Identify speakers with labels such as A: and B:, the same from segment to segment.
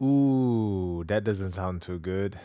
A: Ooh, that doesn't sound too good.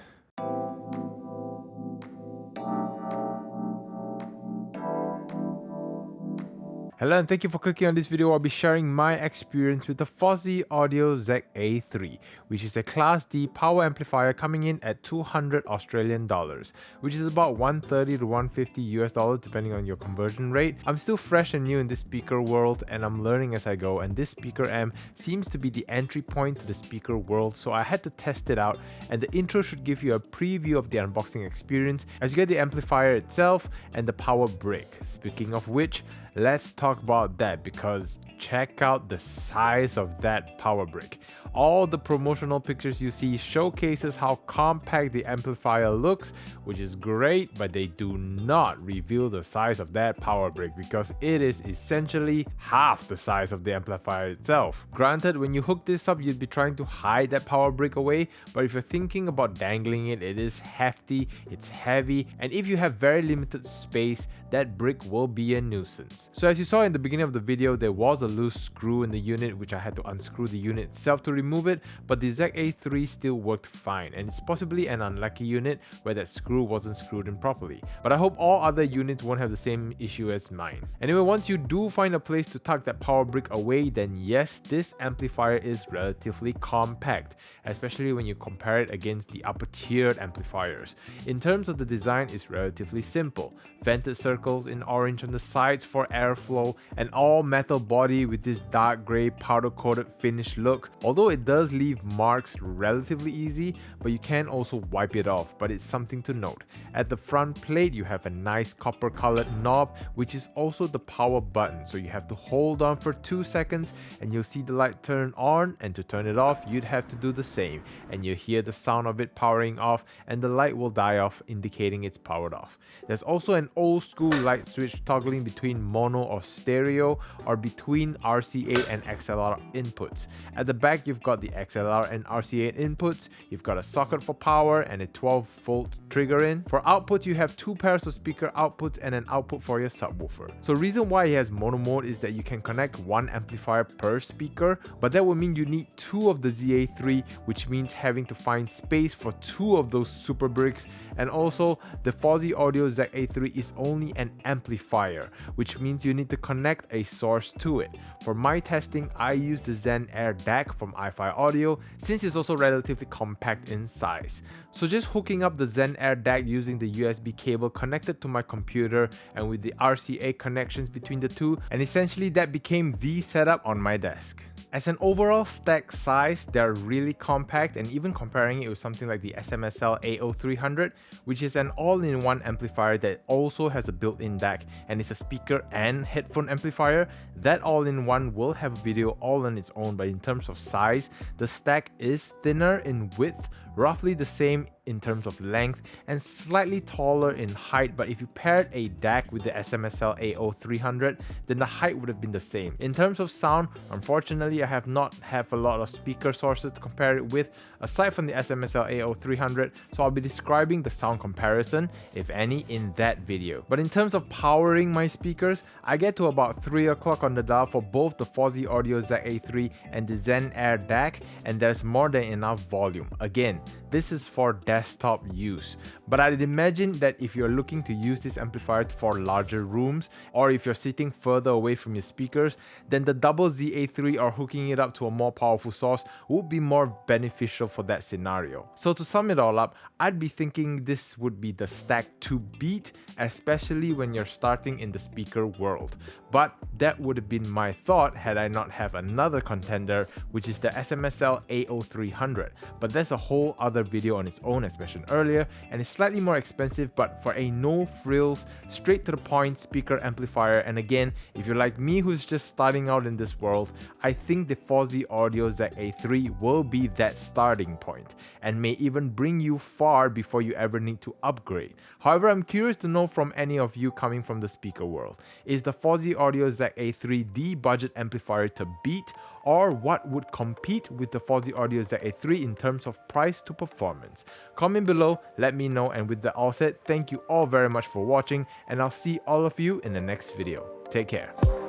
A: Hello and thank you for clicking on this video. I'll be sharing my experience with the Fosi Audio ZA3, which is a Class D power amplifier coming in at 200 Australian dollars, which is about 130 to 150 US dollars depending on your conversion rate. I'm still fresh and new in this speaker world and I'm learning as I go, and this speaker amp seems to be the entry point to the speaker world, so I had to test it out, and the intro should give you a preview of the unboxing experience as you get the amplifier itself and the power brick. Speaking of which, let's talk about that, because check out the size of that power brick. All the promotional pictures you see showcases how compact the amplifier looks, which is great, but they do not reveal the size of that power brick because it is essentially half the size of the amplifier itself. Granted, when you hook this up, you'd be trying to hide that power brick away, but if you're thinking about dangling it, it is hefty, it's heavy, and if you have very limited space, that brick will be a nuisance. So as you saw in the beginning of the video, there was a loose screw in the unit, which I had to unscrew the unit itself to remove it, but the ZA3 still worked fine, and it's possibly an unlucky unit where that screw wasn't screwed in properly. But I hope all other units won't have the same issue as mine. Anyway, once you do find a place to tuck that power brick away, then yes, this amplifier is relatively compact, especially when you compare it against the upper tiered amplifiers. In terms of the design, it's relatively simple. Vented circles in orange on the sides for airflow, an all metal body with this dark grey powder coated finish look. Although it does leave marks relatively easy, but you can also wipe it off, but it's something to note. At the front plate, you have a nice copper colored knob, which is also the power button, so you have to hold on for 2 seconds and you'll see the light turn on, and to turn it off you'd have to do the same, and you hear the sound of it powering off and the light will die off, indicating it's powered off. There's also an old school light switch toggling between mono or stereo, or between RCA and XLR inputs. At the back, you've got the XLR and RCA inputs, you've got a socket for power and a 12-volt trigger in. For outputs, you have 2 pairs of speaker outputs and an output for your subwoofer. So reason why it has mono mode is that you can connect 1 amplifier per speaker, but that would mean you need 2 of the ZA3, which means having to find space for 2 of those super bricks. And also, the Fosi Audio ZA3 is only an amplifier, which means you need to connect a source to it. For my testing, I used the Zen Air DAC from Hi-Fi Audio, since it's also relatively compact in size. So just hooking up the Zen Air DAC using the USB cable connected to my computer and with the RCA connections between the two, and essentially that became the setup on my desk. As an overall stack size, they're really compact, and even comparing it with something like the SMSL A0300, which is an all-in-one amplifier that also has a built-in DAC and is a speaker and headphone amplifier, that all-in-one will have a video all on its own, but in terms of size, the stack is thinner in width, roughly the same in terms of length, and slightly taller in height, but if you paired a DAC with the SMSL A0300, then the height would have been the same. In terms of sound, unfortunately I have not a lot of speaker sources to compare it with aside from the SMSL A0300, so I'll be describing the sound comparison, if any, in that video. But in terms of powering my speakers, I get to about 3 o'clock on the dial for both the Fosi Audio ZA3 and the Zen Air DAC, and there's more than enough volume. Again, this is for desktop use, but I'd imagine that if you're looking to use this amplifier for larger rooms, or if you're sitting further away from your speakers, then the double ZA3 or hooking it up to a more powerful source would be more beneficial for that scenario. So to sum it all up, I'd be thinking this would be the stack to beat, especially when you're starting in the speaker world. But that would have been my thought had I not have another contender, which is the SMSL A0300, but that's a whole other video on its own as mentioned earlier, and it's slightly more expensive, but for a no frills, straight to the point speaker amplifier. And again, if you're like me who's just starting out in this world, I think the Fosi Audio ZA3 will be that starting point and may even bring you far before you ever need to upgrade. However, I'm curious to know from any of you coming from the speaker world, is the Fosi Audio ZA3 the budget amplifier to beat, or what would compete with the Fosi Audio ZA3 in terms of price to performance? Comment below, let me know, and with that all said, thank you all very much for watching, and I'll see all of you in the next video. Take care.